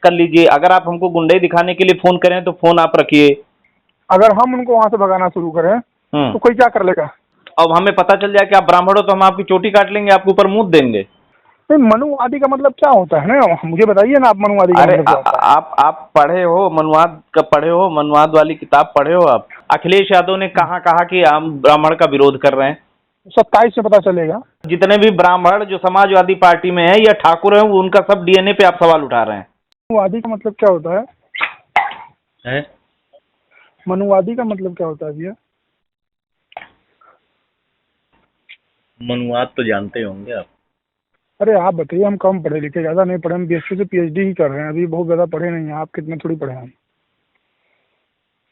कर लीजिए। अगर आप हमको गुंडे दिखाने के लिए फोन करें तो फोन आप रखिए। अगर हम उनको वहां से भगाना शुरू करें तो कोई क्या कर लेगा? अब हमें पता चल जाए कि आप ब्राह्मण हो तो हम आपकी चोटी काट लेंगे, आपके ऊपर मुंह देंगे। नहीं, मनुवादी का मतलब क्या होता है ना, मुझे बताइए ना, आप मनुवादी का अरे मतलब क्या होता है? आप पढ़े हो मनुवाद का, पढ़े हो मनुवाद वाली किताब पढ़े हो आप? अखिलेश यादव ने कहा कि हम ब्राह्मण का विरोध कर रहे हैं। 27 में पता चलेगा। जितने भी ब्राह्मण जो समाजवादी पार्टी में है या ठाकुर है, वो उनका सब डीएनए पे आप सवाल उठा रहे हैं। मनुवादी का मतलब क्या होता है? है? मनुवादी का मतलब क्या होता है भैया? मनुवाद तो जानते होंगे आप। अरे आप बताइए, हम कम पढ़े लिखे, ज़्यादा नहीं पढ़े, हम बीएससी से पीएचडी ही कर रहे हैं, अभी बहुत ज़्यादा पढ़े नहीं हैं। आप कितने थोड़ी पढ़े हैं?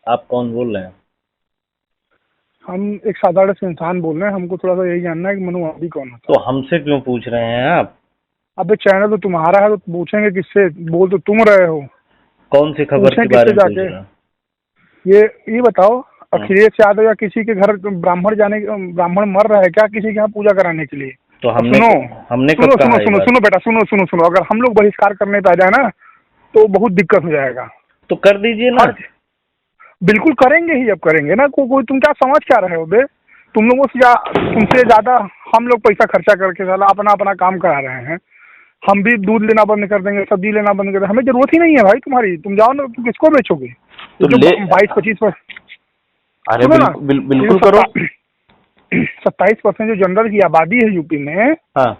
आप कौन बोल रहे हैं? हम एक साधारण से इंसान बोल रहे हैं, हमको थोड़ा सा यही जानना है कि मनुवादी कौन होता है। तो हमसे क्यों पूछ रहे हैं आप? अबे चैनल तो तुम्हारा है तो पूछेंगे किससे? बोल तो तुम रहे हो। कौन सी खबर के बारे में पूछ रहे हैं? ये बताओ, अखिलेश यादव या किसी के घर ब्राह्मण मर रहा है क्या किसी के यहाँ पूजा कराने के लिए? तो हमने सुनो कब कहा ये बात? सुनो बेटा, सुनो, अगर हम लोग बहिष्कार करने पे आ जाए ना तो बहुत दिक्कत हो जाएगा। तो कर दीजिए ना। बिल्कुल करेंगे ही, अब करेंगे ना। कोई तुम क्या समझ क्या रहे हो बे? तुम लोगों से तुमसे ज्यादा हम लोग पैसा खर्चा करके साला अपना काम करा रहे हैं। हम भी दूध लेना बंद कर देंगे, सब्जी लेना बंद कर देंगे, हमें जरूरत ही नहीं है भाई तुम्हारी। तुम जाओ ना, तुम किसको बेचोगे? तो जो 22-25%। अरे बिल्कुल करो। 27% जो जनरल की आबादी है यूपी में, हाँ।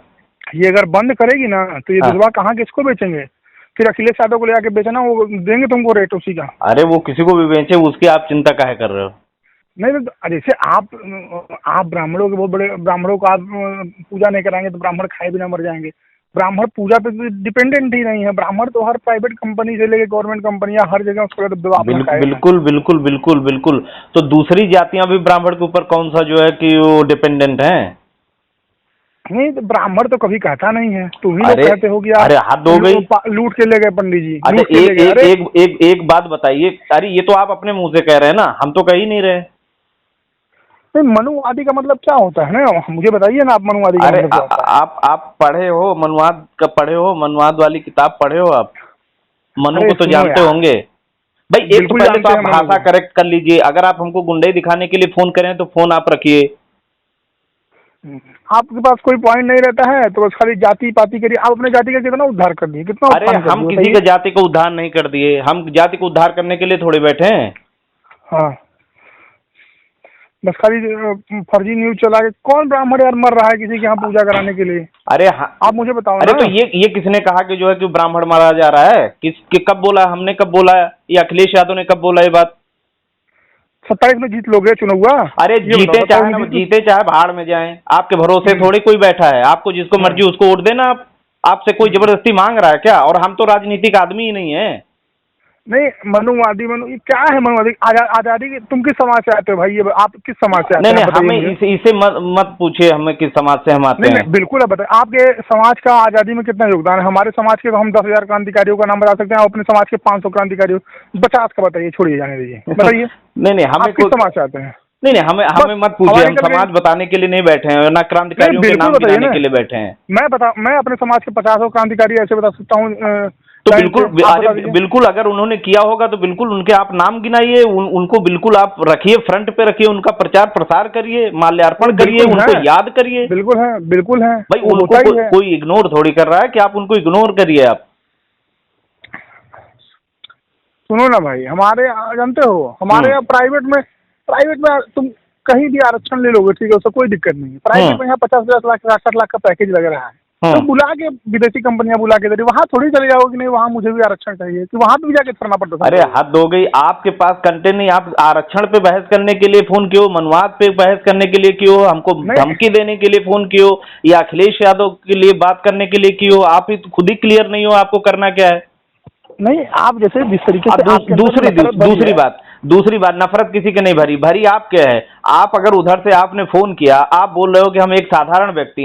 ये अगर बंद करेगी ना तो ये दुधवा कहाँ किसको बेचेंगे? फिर अखिलेश यादव को ले आके बेचना, वो देंगे तुमको रेट उसी का। अरे वो किसी को भी बेचे, उसकी आप चिंता काहे कर रहे हो? नहीं तो जैसे आप ब्राह्मणों के बहुत बड़े ब्राह्मणों को आप पूजा नहीं कराएंगे तो ब्राह्मण खाए बिना मर जाएंगे। ब्राह्मण पूजा पे डिपेंडेंट ही नहीं है। ब्राह्मण तो हर प्राइवेट कंपनी से लेके गवर्नमेंट कंपनी या हर जगह उसको बिल्कुल। तो दूसरी जातियां भी ब्राह्मण के ऊपर कौन सा जो है कि वो डिपेंडेंट हैं? नहीं तो ब्राह्मण तो कभी कहता नहीं है, तुम ही लोग कहते हो कि अरे हद हो गई, लूट के ले गए पंडित जी। अच्छा एक बात बताइए। अरे ये तो आप अपने मुंह से कह रहे हैं ना, हम तो कह ही नहीं रहे। नहीं, मनुवादी का मतलब क्या होता है ना, मुझे बताइए ना, आप मनुवादी का मतलब क्या होता है? आप पढ़े हो मनुवाद का, पढ़े हो मनुवाद वाली किताब पढ़े हो आप? मनु को तो जानते होंगे भाई। एक तो पहले तो आप भाषा करेक्ट कर लीजिए। अगर आप हमको गुंडे दिखाने के लिए फोन करें तो फोन आप रखिए। आपके पास कोई पॉइंट नहीं रहता है तो बस खाली जाति पाति करिए। आप अपने जाति का कितना उद्धार कर दिए, कितना? अरे हम किसी का जाति को उद्धार नहीं कर दिए, हम जाति को उद्धार करने के लिए थोड़े बैठे हैं। हाँ, बस खाली फर्जी न्यूज चला के। कौन ब्राह्मण यार मर रहा है किसी के यहाँ पूजा कराने के लिए? अरे आप मुझे बताओ अरे ना। तो ये किसने कहा कि जो है कि ब्राह्मण मारा जा रहा है? कब बोला? हमने कब बोला? ये अखिलेश यादव ने कब बोला ये बात? 27 में जीत लोगे चुनाव? अरे जीते चाहे भाड़ में जाएं, आपके भरोसे थोड़ी कोई बैठा है। आपको जिसको मर्जी उसको वोट देना। आपसे कोई जबरदस्ती मांग रहा है क्या? और हम तो राजनीतिक आदमी ही नहीं है। नहीं, मनुवादी ये क्या है? मनुवादी आजादी की तुम किस समाज से आते हो भाई? ये आप किस समाज से आते हैं? नहीं, हमें इसे मत पूछिए हमें किस समाज से हम आते हैं। नहीं, बिल्कुल अब बताए आपके समाज का आजादी में कितना योगदान है? हमारे समाज के तो हम 10,000 क्रांतिकारियों का नाम बता सकते हैं, आप अपने समाज के 500 क्रांतिकारियों 50 का बताइए, छोड़िए, जाने दीजिए, बताइए। नहीं, हमें किस समाज से आते हैं? नहीं, हमें मत पूछिए। हम समाज बताने के लिए नहीं बैठे हैं, ना क्रांतिकारियों के नाम गिनाने के लिए बैठे हैं। मैं अपने समाज के 50 क्रांतिकारी ऐसे बता सकता हूँ। तो बिल्कुल अगर उन्होंने किया होगा तो बिल्कुल उनके आप नाम गिनाइए, उनको बिल्कुल आप रखिए, फ्रंट पे रखिए, उनका प्रचार प्रसार करिए, माल्यार्पण करिए, उनको याद करिए। बिल्कुल है भाई। उनको कोई इग्नोर थोड़ी कर रहा है कि आप उनको इग्नोर करिए। आप सुनो ना भाई, हमारे जानते हो, हमारे यहाँ प्राइवेट में तुम कहीं भी आरक्षण ले लोगे, ठीक है, उससे कोई दिक्कत नहीं है। प्राइवेट में यहाँ 50-50 लाख 60 लाख का पैकेज लग रहा है, तो बुला के विदेशी कंपनियां बुला के दे रही, वहाँ थोड़ी चले जाओगे नहीं वहाँ मुझे भी आरक्षण चाहिए, कि वहाँ भी जाके करना पड़ता था। अरे हद हो गई, आपके पास कंटेंट नहीं। आप आरक्षण पे बहस करने के लिए फोन किए हो, मनुवाद पे बहस करने के लिए किए हो, हमको धमकी देने के लिए फोन किए हो, या अखिलेश यादव के लिए बात करने के लिए किए हो? आप ही खुद ही क्लियर नहीं हो आपको करना क्या है। नहीं, आप जैसे जिस तरीके से दूसरी बात, नफरत किसी के नहीं भरी आप क्या है? आप अगर उधर से आपने फोन किया, आप बोल रहे हो कि हम एक साधारण व्यक्ति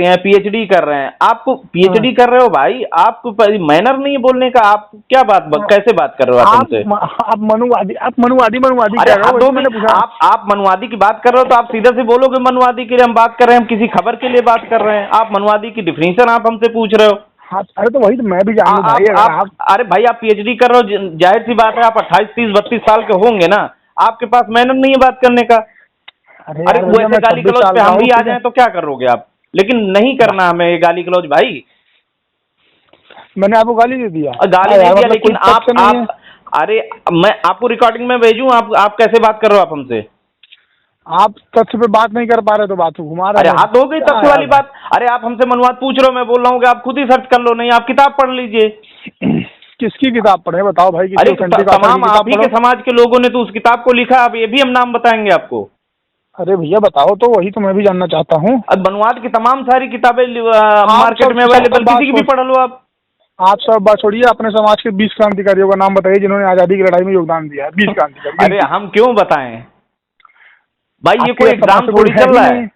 हैं, पीएचडी कर रहे हैं। आपको पीएचडी कर रहे हो भाई, आपको मैनर नहीं है बोलने का। आप क्या कैसे बात कर रहे हो? आप हमसे आप मनुवादी आप मनुवादी की बात कर रहे हो तो आप सीधे से बोलोगे मनुवादी के लिए हम बात कर रहे हैं, हम किसी खबर के लिए बात कर रहे हैं। आप मनुवादी की डिफिनीशन आप हमसे पूछ रहे हो। हाँ, अरे तो वही तो मैं भी जानूं भाई, अगर आप अरे भाई आप पीएचडी कर रहे हो, जाहिर सी बात है आप 28, 30, 32 साल के होंगे ना, आपके पास मेहनत नहीं है बात करने का। अरे अरे यार वो भैया ऐसे मैं गाली 26 गलौज साल पे का हम हूँ, भी आ ठीक है। जाएं तो क्या करोगे आप? लेकिन नहीं करना हमें ये गाली गलौज भाई। मैंने आपको गाली दे दिया? गाली नहीं यार दिया, मतलब कोई लेकिन तथ्य नहीं है। अरे मैं आपको रिकॉर्डिंग में भेजूं, आप कैसे बात कर रहे हो आप हमसे? आप तथ्य पे बात नहीं कर पा रहे तो बात को घुमा अरे रहे हैं, हाथ हो गई क्या तथ्य यार वाली बात। अरे आप हमसे मनुवाद पूछ रहे हो, मैं बोल रहा हूँ कि आप खुद ही सर्च कर लो, नहीं आप किताब पढ़ लीजिए। भाई। किसकी किताब पढ़े बताओ भाई, किसी अरे ऑथेंटिक ऑथर की तमाम आप किताब ही पढ़ो। के समाज के लोगों ने तो उस किताब को लिखा, अब ये भी हम नाम बताएंगे आपको। अरे भैया बताओ तो, वही तो मैं भी जानना चाहता हूँ। अब मनुवाद की तमाम सारी किताबें आप मार्केट सब में सब अवेलेबल, बात किसी की भी छोड़ पढ़ लो आप। आप सब बात छोड़िए, अपने समाज के 20 क्रांतिकारियों का नाम बताइए जिन्होंने आजादी की लड़ाई में योगदान दिया है। 20 क्रांतिकारी अरे गिनती। हम क्यों बताएं भाई, ये आपके कोई समाज एग्जाम से कोई थोड़ी है चल ही रहा नहीं, है।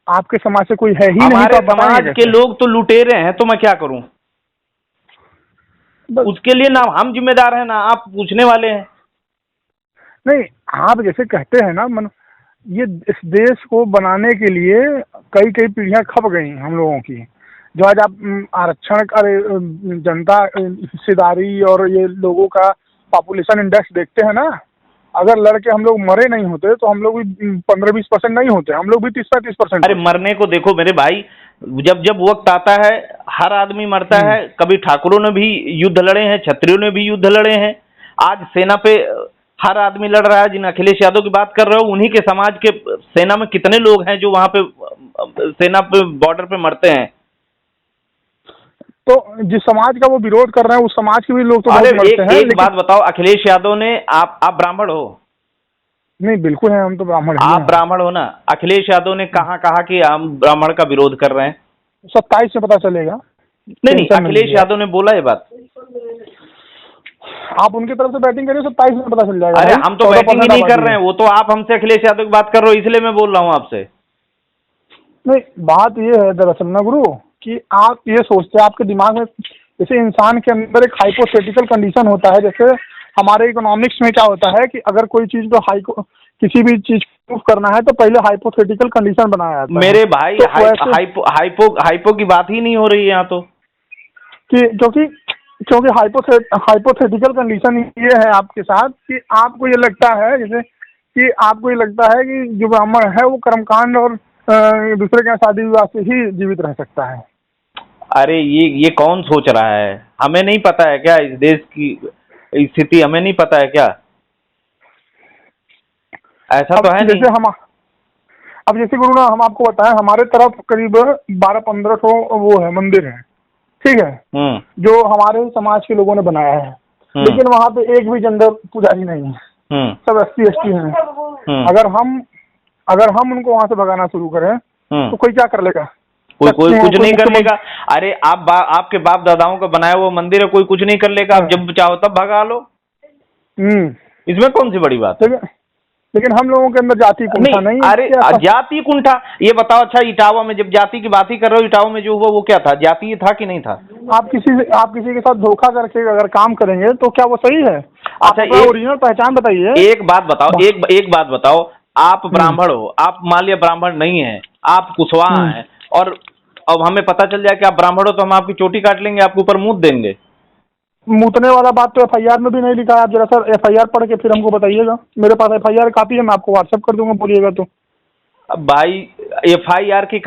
आपके समाज से कोई है ही नहीं तो हमारे आप बताएंगे समाज के कैसे? लोग तो लुटेरे हैं, तो मैं क्या करूं? बस। उसके लिए ना हम जिम्मेदार हैं ना आप पूछने वाले हैं। नहीं, आप जैसे कहते हैं ना ये इस देश को बनाने के लिए कई कई पीढ़ियां खप गई हैं हम लोगों की। जो आज आप आरक्षण, अरे जनता हिस्सेदारी और ये लोगों का पॉपुलेशन इंडेक्स देखते हैं ना, अगर लड़के हम लोग मरे नहीं होते तो हम लोग भी 15-20% नहीं होते, हम लोग भी 30-35% अरे होते। मरने को देखो मेरे भाई, जब जब वक्त आता है हर आदमी मरता हम्म। है। कभी ठाकुरों ने भी युद्ध लड़े हैं, क्षत्रियों ने भी युद्ध लड़े हैं। आज सेना पे हर आदमी लड़ रहा है। जिन अखिलेश यादव की बात कर रहे हो, उन्हीं के समाज के सेना में कितने लोग हैं जो वहां पे सेना पे बॉर्डर पे मरते हैं। तो जिस समाज का वो विरोध कर रहे हैं उस समाज के भी लोग तो अरे बहुत मरते हैं, एक लेकिन बात बताओ, अखिलेश यादव ने, आप ब्राह्मण हो? नहीं बिल्कुल है, हम तो ब्राह्मण ही आप हैं। ब्राह्मण हो ना? अखिलेश यादव ने कहाँ कहा कि हम ब्राह्मण का विरोध कर रहे हैं? 27 से पता चलेगा, नहीं नहीं, टेंशन न अखिलेश लीजिए। यादव ने बोला ये बात। आप उनकी तरफ से बैटिंग करिए, 27 में पता चल जाएगा अरे भाई। हम तो बैटिंग ही 14% नहीं आबादी कर रहे है। हैं, वो तो आप हमसे अखिलेश यादव की बात कर रहे हो, इसलिए मैं बोल रहा हूँ आपसे। नहीं, बात ये है दरअसल ना गुरु, कि आप ये सोचते हैं, आपके दिमाग में जैसे इंसान के अंदर एक हाइपोथेटिकल कंडीशन होता है। जैसे हमारे इकोनॉमिक्स में क्या होता है कि अगर कोई चीज को किसी भी चीज प्रूफ करना है तो पहले हाइपोथेटिकल कंडीशन बनाया जाता है। मेरे भाई तो वैसे हाइपो की बात ही नहीं हो रही है यहाँ तो। कि क्योंकि हाइपोथेटिकल कंडीशन ये है आपके साथ कि आपको ये लगता है, जैसे कि आपको ये लगता है कि जो ब्राह्मण है वो कर्मकांड और दूसरे के यहाँ शादी विवाह से ही जीवित रह सकता है। अरे ये कौन सोच रहा है? हमें नहीं पता है क्या इस देश की स्थिति? हमें नहीं पता है क्या? ऐसा तो है नहीं। अब जैसे गुरु ना, हम आपको बताएं, हमारे तरफ करीब 12-15 वो है मंदिर है, ठीक है, जो हमारे ही समाज के लोगों ने बनाया है। लेकिन वहाँ पे एक भी जेंडर पुजारी नहीं है, सब SC/ST हैं। अगर हम उनको वहाँ से भगाना शुरू करें तो कोई क्या कर लेगा? कोई कुछ नहीं कर लेगा। अरे आपके बाप दादाओं का बनाया हुआ मंदिर है, कोई कुछ नहीं कर लेगा। आप जब चाहो तब भगा लो, इसमें कौन सी बड़ी बात है? लेकिन हम लोगों के अंदर जाति कुंठा नहीं है। अरे जाति कुंठा, ये बताओ। अच्छा इटावा में जब जाति की बात ही कर रहे हो, इटावा में जो हुआ वो क्या था? जाति था कि नहीं था? आप किसी के साथ धोखा करके अगर काम करेंगे तो क्या वो सही है? अच्छा ओरिजिनल पहचान बताइए। एक बात बताओ, एक बात बताओ। आप ब्राह्मण हो, आप मान लिया ब्राह्मण नहीं है, आप कुशवाहा हैं, और अब हमें पता चल जाए कि आप ब्राह्मण हो तो हम आपकी चोटी काट लेंगे, आपके ऊपर मूत देंगे। मूतने वाला बात तो FIR में भी नहीं लिखा है। आप जरा सर FIR पढ़ के फिर हमको बताइएगा। मेरे पास FIR कॉपी है, मैं आपको व्हाट्सएप कर दूंगा, बोलिएगा तो। अब भाई FIR की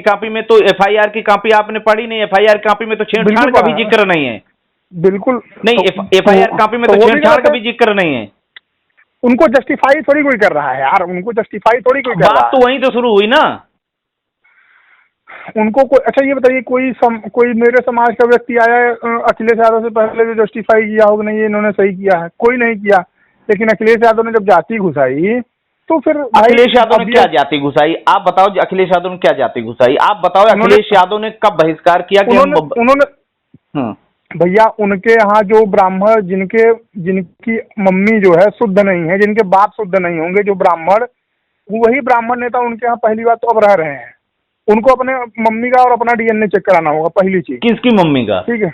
कॉपी में तो FIR की कॉपी आपने पढ़ी नहीं। FIR कॉपी में तो छेड़छाड़ का भी जिक्र नहीं है। बिल्कुल नहीं, FIR कॉपी में तो छेड़छाड़ का भी जिक्र नहीं है। उनको जस्टिफाई थोड़ी कोई कर रहा है यार, उनको जस्टिफाई थोड़ी कोई कर रहा है। बात तो वहीं तो शुरू हुई ना। उनको कोई, अच्छा ये बताइए, कोई मेरे समाज का व्यक्ति आया अखिलेश यादव से पहले जो जस्टिफाई किया होगा नहीं ये इन्होंने सही किया है? कोई नहीं किया। लेकिन अखिलेश यादव ने जब जाति घुसाई तो फिर अखिलेश यादव ने क्या जाति घुसाई? आप बताओ, अखिलेश यादव ने क्या जाति घुसाई? आप बताओ, अखिलेश यादव ने कब बहिष्कार किया कि उन्होंने भैया उनके यहाँ जो ब्राह्मण जिनकी मम्मी जो है शुद्ध नहीं है, जिनके बाप शुद्ध नहीं होंगे, जो ब्राह्मण, वही ब्राह्मण नेता उनके यहाँ पहली बात तो अब रह रहे हैं। उनको अपने मम्मी का और अपना DNA चेक कराना होगा, पहली चीज। किसकी मम्मी का? ठीक है,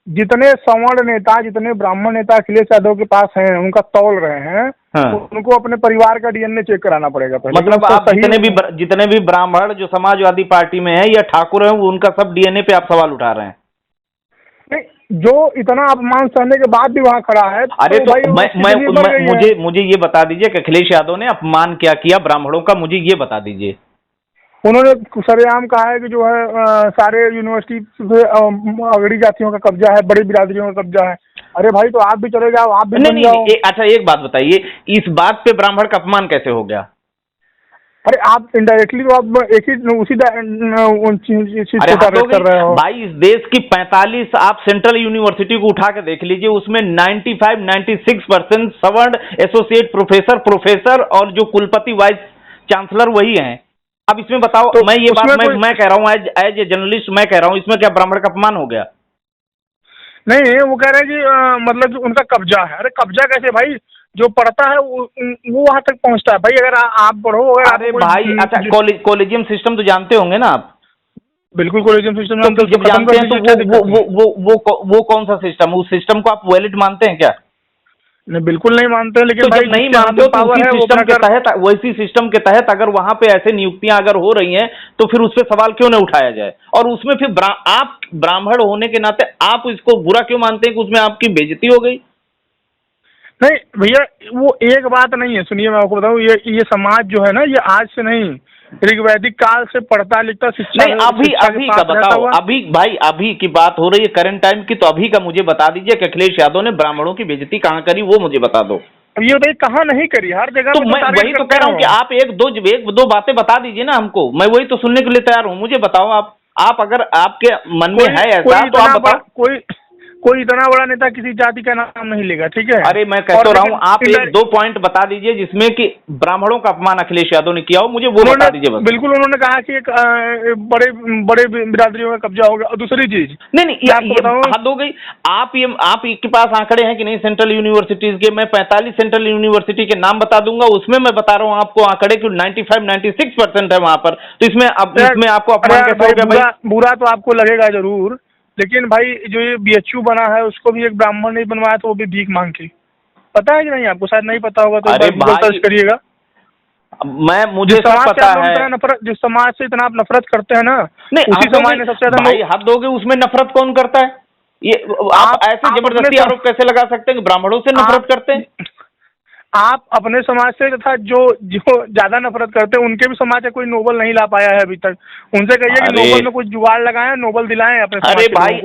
जितने सवर्ण नेता, जितने ब्राह्मण नेता अखिलेश यादव के पास हैं, उनका तौल रहे हैं, हाँ। उनको अपने परिवार का डीएनए चेक कराना पड़ेगा पहले। मतलब उसका आप सही जितने भी ब्राह्मण जो समाजवादी पार्टी में है या ठाकुर है, उनका सब डीएनए पे आप सवाल उठा रहे हैं। नहीं, जो इतना अपमान सहने के बाद भी वहां खड़ा है, अरे तो भाई मुझे ये बता दीजिए कि अखिलेश यादव ने अपमान क्या किया ब्राह्मणों का, मुझे ये बता दीजिए। उन्होंने सरेआम कहा है कि जो है सारे यूनिवर्सिटी पे अगड़ी जातियों का कब्जा है, बड़ी बिरादरियों का कब्जा है। अरे भाई, तो आप भी चले जाओ, आप भी बन जाओ। अच्छा एक बात बताइए, इस बात पे ब्राह्मण का अपमान कैसे हो गया? अरे आप इनडायरेक्टली तो आप एक ही उसी चीज को टारगेट कर रहे हो भाई। इस देश की 45 आप सेंट्रल यूनिवर्सिटी को उठा के देख लीजिए, उसमें 95-96% सवर्ण एसोसिएट प्रोफेसर और जो कुलपति वाइस चांसलर वही हैं। अब इसमें बताओ, तो मैं ये बात मैं कह रहा हूँ एज ए जर्नलिस्ट, मैं कह रहा हूँ इसमें क्या ब्राह्मण का अपमान हो गया? नहीं, वो कह रहे हैं कि मतलब जो उनका कब्जा है। अरे कब्जा कैसे भाई? जो पढ़ता है वो वहां तक पहुंचता है भाई। अगर आप पढ़ो, अगर अरे भाई, अच्छा कॉलेजियम सिस्टम तो जानते होंगे ना आप? बिल्कुल कॉलेजियम सिस्टम तो जब जानते हैं तो वो कौन सा सिस्टम, उस सिस्टम को आप वैलिड मानते हैं क्या? नहीं, बिल्कुल नहीं मानते। लेकिन तो भाई जब नहीं मानते हो तो वैसी सिस्टम के तहत अगर वहां पे ऐसे नियुक्तियां अगर हो रही हैं तो फिर उस पर सवाल क्यों नहीं उठाया जाए? और उसमें फिर आप ब्राह्मण होने के नाते आप इसको बुरा क्यों मानते हैं कि उसमें आपकी बेइज्जती हो गई? नहीं भैया, वो एक बात नहीं है। सुनिए, मैं आपको बताऊं, ये समाज जो है ना, ये आज से नहीं, ऋग्वैदिक काल से पढ़ता लिखता शिक्षा नहीं, अभी का बताओ। अभी भाई, अभी की बात हो रही है करंट टाइम की, तो अभी का मुझे बता दीजिए कि अखिलेश यादव ने ब्राह्मणों की बेइज्जती कहाँ करी, वो मुझे बता दो। अब ये बताइए कहाँ नहीं करी? हर जगह तो मैं वही तो कह रहा हूँ कि आप एक दो बातें बता दीजिए ना हमको, मैं वही तो सुनने के लिए तैयार हूँ। मुझे बताओ, आप अगर आपके मन में है ऐसा तो आप बताओ। कोई इतना बड़ा नेता किसी जाति का नाम नहीं लेगा, ठीक है? अरे मैं कहता रहा हूँ, आप एक दो पॉइंट बता दीजिए जिसमें कि ब्राह्मणों का अपमान अखिलेश यादव ने किया हो, मुझे वो बता दीजिए बस। बिल्कुल, उन्होंने कहा कि एक बड़े बिरादरियों का कब्जा होगा। और दूसरी चीज, नहीं ये हद हो गई। आप के पास आंकड़े हैं कि नहीं सेंट्रल यूनिवर्सिटीज के? मैं 45 सेंट्रल यूनिवर्सिटी के नाम बता दूंगा, उसमें मैं बता रहा हूँ आपको आंकड़े कि 95-96% है वहां पर। तो इसमें आपको अपमान कैसे हो गया भाई? बुरा तो आपको लगेगा जरूर, लेकिन भाई जो ये बीएचयू बना है उसको भी एक ब्राह्मण ने बनवाया, तो वो भी भीख मांग के। पता है कि नहीं? आपको शायद नहीं पता होगा, तो गूगल सर्च करिएगा। मुझे सब पता है। जिस समाज से इतना आप नफरत करते हैं ना, नहीं, उसी समाज ने सबसे ज्यादा भाई हद हो गई। उसमें नफरत कौन करता है? ये आप ऐसे जबरदस्ती आरोप कैसे लगा सकते हैं कि ब्राह्मणों से नफरत करते हैं? आप अपने समाज से तथा जो ज्यादा नफरत करते हैं उनके भी समाज से कोई नोबल नहीं ला पाया है अभी तक। उनसे कहिए कि नोबल में कुछ जुगाड़ लगाएं, नोबल दिलाएं अपने समाज। अरे भाई,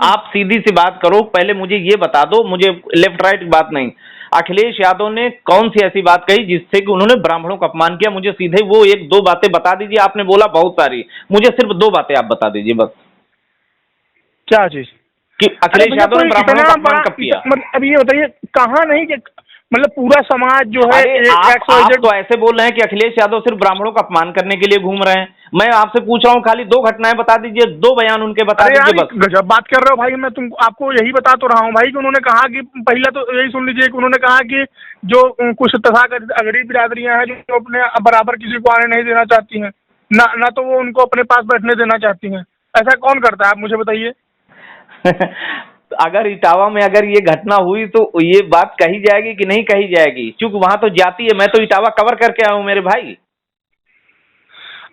आप सीधी सी बात करो। पहले मुझे ये बता दो, मुझे लेफ्ट राइट बात नहीं, अखिलेश यादव ने कौन सी ऐसी बात कही जिससे कि उन्होंने ब्राह्मणों का अपमान किया? मुझे सीधे वो एक दो बातें बता दीजिए। आपने बोला बहुत सारी, मुझे सिर्फ दो बातें आप बता दीजिए बस। क्या चीज? कि अखिलेश यादव ने ब्राह्मणों का अपमान कब किया? अब ये बताइए, कहाँ नहीं कि मतलब पूरा समाज जो है आप तो ऐसे बोल रहे हैं कि अखिलेश यादव सिर्फ ब्राह्मणों का अपमान करने के लिए घूम रहे हैं। मैं आपसे पूछ रहा हूँ, खाली दो घटनाएं बता दीजिए, दो बयान उनके बता दीजिए बस। गजब बात कर रहे हो भाई। मैं आपको यही बता तो रहा हूँ भाई कि उन्होंने कहा कि पहला तो यही सुन लीजिए कि उन्होंने कहा कि जो कुछ तथाकथित अगड़ी बिरादरियां हैं जो अपने बराबर किसी को आने नहीं देना चाहती हैं, ना तो वो उनको अपने पास बैठने देना चाहती हैं। ऐसा कौन करता है, आप मुझे बताइए। अगर इटावा में अगर ये घटना हुई तो ये बात कही जाएगी कि नहीं कही जाएगी? क्योंकि वहां तो जाती है। मैं तो इटावा कवर करके आया हूं मेरे भाई।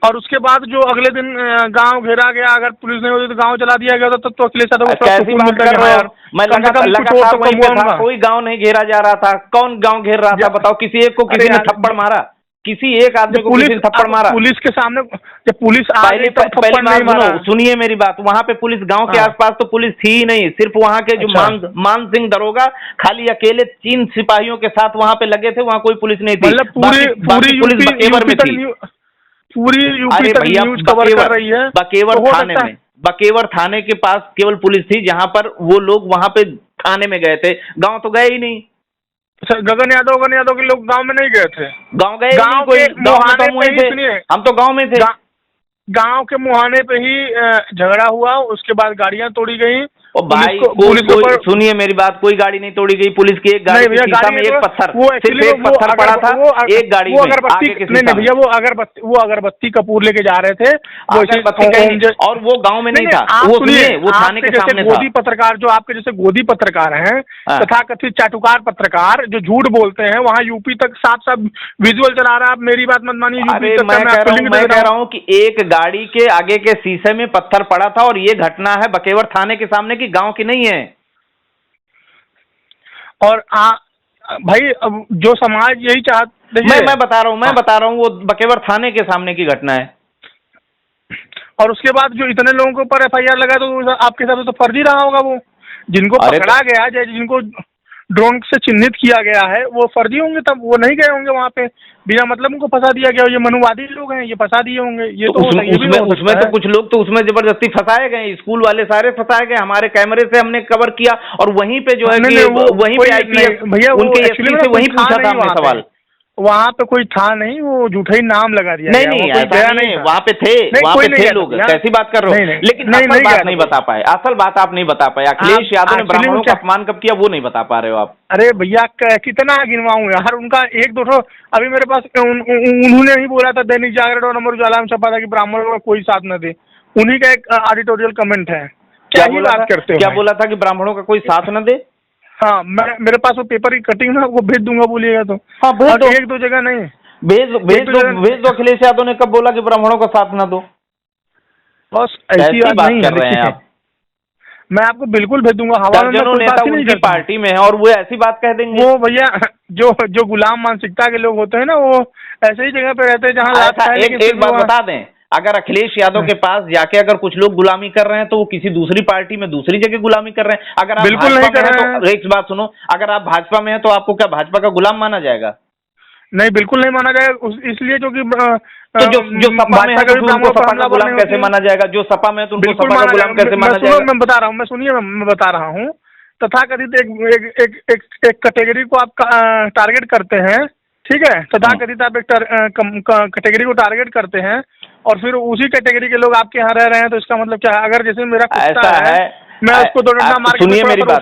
और उसके बाद जो अगले दिन गांव घेरा गया, अगर पुलिस नहीं होती तो गांव चला दिया गया था, तो अखिलेश यादव कैसी बात कर रहे हो? मैं लगातार वहीं पे था, कोई गांव नहीं घेरा जा रहा था। कौन गांव घेर रहा था बताओ? किसी एक को किसी ने थप्पड़ मारा? किसी एक आदमी को किसी ने थप्पड़ मारा? पुलिस के सामने जब पुलिस पहले सुनिए मेरी बात। वहां पे पुलिस गांव के आसपास तो पुलिस थी ही नहीं। सिर्फ वहां के जो मान सिंह दरोगा खाली अकेले 3 सिपाहियों के साथ वहां पे लगे थे। वहां कोई पुलिस नहीं थी। मतलब पूरी पुलिस बकेवर में थी। पूरी यूपी तक न्यूज़ कवर कर रही है। बकेवर थाने के पास केवल पुलिस थी, जहां पर वो लोग वहां पे थाने में गए थे। गांव तो गए ही नहीं। गगन यादव के लोग गांव में नहीं गए थे। गांव गए गांव के मुहाने पे ही, सुनिए, हम तो गांव में थे। गांव के मुहाने पे ही झगड़ा हुआ, उसके बाद गाड़ियां तोड़ी गई ओ भाई कोई सुनिए मेरी बात, कोई गाड़ी नहीं तोड़ी गई, पुलिस की एक गाड़ी के शीशा में एक पत्थर, सिर्फ एक पत्थर पड़ा था एक गाड़ी में, आगे के शीशा में। नहीं भैया, वो अगरबत्ती कपूर लेके जा रहे थे, और वो गांव में नहीं था, वो सुनिए वो थाने के सामने था। गोदी पत्रकार, जो आपके जैसे गोदी पत्रकार हैं, तथा कथित चाटुकार पत्रकार जो झूठ बोलते हैं, वहाँ यूपी तक साफ साफ विजुअल चला रहा है। आप मेरी बात मत मानिए, यूपी तक मैं कह रहा हूँ कि एक गाड़ी के आगे के शीशे में पत्थर पड़ा था, और ये घटना है बकेवर थाने के सामने की, गांव की नहीं है। और भाई अब जो समाज यही चाहते, मैं बता रहा हूँ वो बकेवर थाने के सामने की घटना है। और उसके बाद जो इतने लोगों के ऊपर FIR लगा, तो आपके हिसाब से तो फर्जी रहा होगा। वो जिनको पकड़ा गया, जिनको ड्रोन से चिन्हित किया गया है, वो फर्जी होंगे, तब वो नहीं गए होंगे वहाँ पे, बिना मतलब उनको फंसा दिया गया। ये मनुवादी लोग हैं, ये फंसा दिए होंगे। ये तो उसमें तो कुछ लोग तो उसमें जबरदस्ती फंसाए गए, स्कूल वाले सारे फंसाए गए, हमारे कैमरे से हमने कवर किया, और वहीं पे जो है कि वहीं पे IPS भैया उनके एसपी से वहीं पूछा था हमने सवाल। वहाँ पे कोई था नहीं, वो झूठा ही नाम लगा दिया। नहीं ऐसा नहीं, वहाँ पे थे लोग, कैसी बात कर रहे हो? लेकिन असल बात नहीं बता पाए, असल बात आप नहीं बता पाए। अखिलेश यादव ने ब्राह्मणों का अपमान कब किया वो नहीं बता पा रहे हो आप। अरे भैया कितना गिनवाऊं यार, उनका एक दो अभी मेरे पास उन्होंने ही बोला था, दैनिक जागरण और अमर उजाला में छपा था कि ब्राह्मणों का कोई साथ न दे। उन्हीं का एक एडिटोरियल कमेंट है। क्या बात करते हो? क्या बोला था कि ब्राह्मणों का कोई साथ न दे? हाँ, मेरे पास वो पेपर की कटिंग है, आपको भेज दूंगा, बोलिएगा तो। हाँ भेज दो, एक दो जगह नहीं, भेज दो। अखिलेश यादव ने कब बोला कि ब्राह्मणों का साथ न दो? बस ऐसी बात नहीं कर रहे हैं आप। मैं आपको बिल्कुल भेज दूंगा। दर्जनों नेता उनकी पार्टी में है और वो ऐसी बात कह देंगे। वो भैया जो गुलाम मानसिकता के लोग होते हैं ना, वो ऐसे ही जगह पे रहते हैं जहाँ एक बात बता दें, अगर अखिलेश यादव के पास जाके अगर कुछ लोग गुलामी कर रहे हैं तो वो किसी दूसरी पार्टी में दूसरी जगह गुलामी कर रहे हैं। अगर आप बिल्कुल नहीं कर रहे हैं, तो एक बात सुनो, अगर आप भाजपा में हैं तो आपको क्या भाजपा का गुलाम माना जाएगा? नहीं, बिल्कुल नहीं माना जाएगा। इसलिए जो कि तो जो सपा में है तो उनको सपा का गुलाम कैसे माना जाएगा? जो सपा में है तो उनको सपा का गुलाम कैसे माना जाएगा? मैं बता रहा हूँ, मैं बता रहा हूँ। तथाकथित एक कैटेगरी को आप टारगेट करते हैं, ठीक है? तथाकथित आप एक कैटेगरी को टारगेट करते हैं और फिर उसी कैटेगरी के लोग आपके यहाँ रह रहे हैं, तो इसका मतलब क्या है? अगर जैसे मेरा कुत्ता है, मैं उसको दो डंडा मार के सुनिए मेरी बात,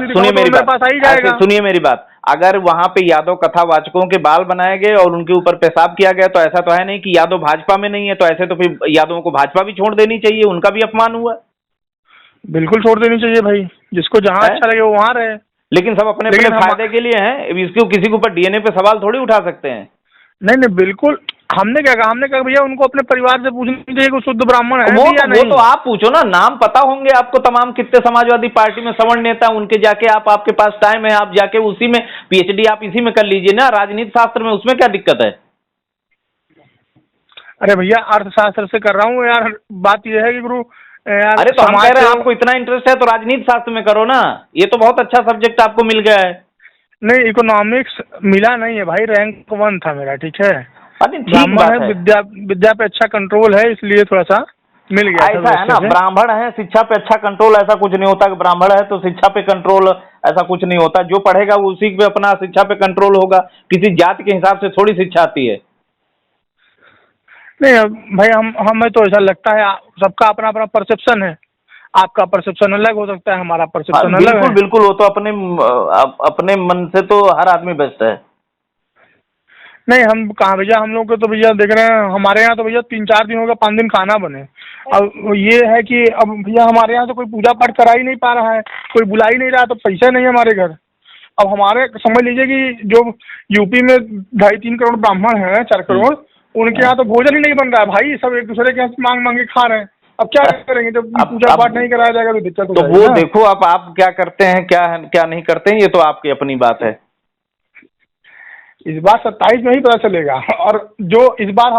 सुनिए मेरी बात। अगर वहां पे यादव कथावाचकों के बाल बनाए गए और उनके ऊपर पेशाब किया गया, तो ऐसा तो है नहीं कि यादव भाजपा में नहीं है, तो ऐसे तो फिर यादवों को भाजपा भी छोड़ देनी चाहिए, उनका भी अपमान हुआ। बिल्कुल छोड़ देनी चाहिए भाई, जिसको जहाँ अच्छा लगे वो वहाँ रहे। लेकिन सब अपने अपने फायदे के लिए हैं, इसको किसी के ऊपर DNA पे सवाल थोड़ी उठा सकते हैं। नहीं बिल्कुल, हमने क्या कहा? हमने कहा भैया उनको अपने परिवार से पूछना चाहिए कि शुद्ध ब्राह्मण है या नहीं। वो तो आप पूछो ना, नाम पता होंगे आपको तमाम, कितने समाजवादी पार्टी में सवर्ण नेता, उनके जाके आपके पास टाइम है, आप जाके उसी में PhD आप इसी में कर लीजिए ना, राजनीति शास्त्र में, उसमें क्या दिक्कत है? अरे भैया अर्थशास्त्र से कर रहा हूँ यार। बात यह है कि गुरु यार, अरे तो हम कह रहे हैं आपको इतना इंटरेस्ट है तो राजनीति शास्त्र में करो ना, ये तो बहुत अच्छा सब्जेक्ट आपको मिल गया है। नहीं, इकोनॉमिक्स मिला नहीं है भाई, रैंक 1 था मेरा, ठीक है? ब्राह्मण है, विद्या पे अच्छा कंट्रोल है, इसलिए थोड़ा सा मिल गया। ऐसा है ना, ब्राह्मण है, शिक्षा पे अच्छा कंट्रोल ऐसा कुछ नहीं होता कि ब्राह्मण है तो शिक्षा पे कंट्रोल, ऐसा कुछ नहीं होता। जो पढ़ेगा वो उसी पे अपना शिक्षा पे कंट्रोल होगा, किसी जाति के हिसाब से थोड़ी शिक्षा आती है। नहीं भाई, हमें तो ऐसा लगता है, सबका अपना अपना परसेप्शन है। आपका परसेप्शन अलग हो सकता है, हमारा परसेप्शन अलग है। बिल्कुल, वो तो अपने मन से तो हर आदमी बेस्ट है। नहीं, हम कहाँ भैया, हम लोग को तो भैया देख रहे हैं, हमारे यहाँ तो भैया 3-4 दिन होगा, 5 दिन खाना बने। अब ये है कि अब भैया हमारे यहाँ तो कोई पूजा पाठ करा ही नहीं पा रहा है, कोई बुला ही नहीं रहा, तो पैसे नहीं है हमारे घर। अब हमारे समझ लीजिए कि जो यूपी में 2.5-3 करोड़ ब्राह्मण हैं, 4 करोड़, उनके यहाँ तो भोजन ही नहीं बन रहा है भाई। सब एक दूसरे के यहाँ मांग के खा रहे हैं। अब क्या करेंगे जब पूजा पाठ नहीं कराया जाएगा तो दिक्कत हो जाएगी। तो वो देखो आप क्या करते हैं, क्या नहीं करते हैं, ये तो आपकी अपनी बात है। इस बार 27 में ही पता चलेगा। और जो इस बार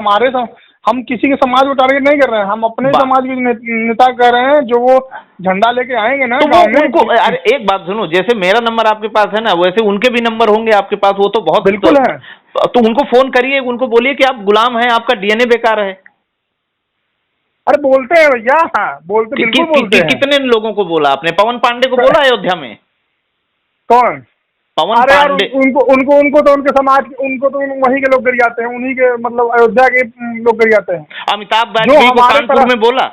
हम किसी के समाज को टारगेट नहीं कर रहे हैं, हम अपने समाज के नेता कर रहे हैं, जो वो झंडा लेके आएंगे ना तो उनको, अरे एक बात सुनो, जैसे मेरा नंबर आपके पास है ना, वैसे उनके भी नंबर होंगे आपके पास, वो तो बहुत बिल्कुल है। तो उनको फोन करिए, उनको बोलिए कि आप गुलाम हैं, आपका DNA बेकार है। अरे बोलते हैं भैया, हाँ बोलते, बिल्कुल बोलते हैं। कितने लोगों को बोला आपने? पवन पांडे को बोला अयोध्या में? कौन? पवन पांडे? उनको तो उनके समाज, उनको तो वहीं के लोग गिर जाते हैं, उन्हीं के मतलब अयोध्या के लोग गिर जाते हैं। अमिताभ बाजपेयी को कानपुर में बोला?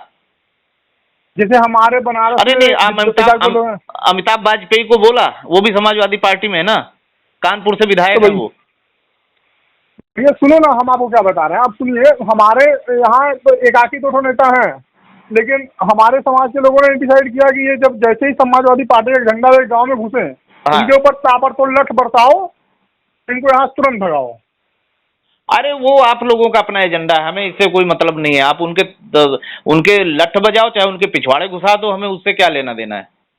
जैसे हमारे बनारस अरे में नहीं, आप रिश्तेदार को लोग हैं। अमिताभ वाजपेयी को बोला, वो भी समाजवादी पार्टी में है ना, कानपुर से विधायक तो है भाई वो। भैया सुनो ना, हम आपको क्या बता रहे हैं, आप सुनिए। हमारे यहाँ तो एकाकी दो नेता हैं, लेकिन हमारे समाज के लोगों ने डिसाइड किया कि ये जब जैसे ही समाजवादी पार्टी का झंडा लेके गांव में घुसे, हाँ। इनके ऊपर ताबड़तोड़ लठ बरसाओ, इनको यहाँ से तुरंत भगाओ। अरे वो आप लोगों का अपना एजेंडा है, हमें इससे कोई मतलब नहीं है। आप उनके उनके लठ बजाओ, चाहे उनके पिछवाड़े घुसा दो, हमें उससे क्या लेना देना है।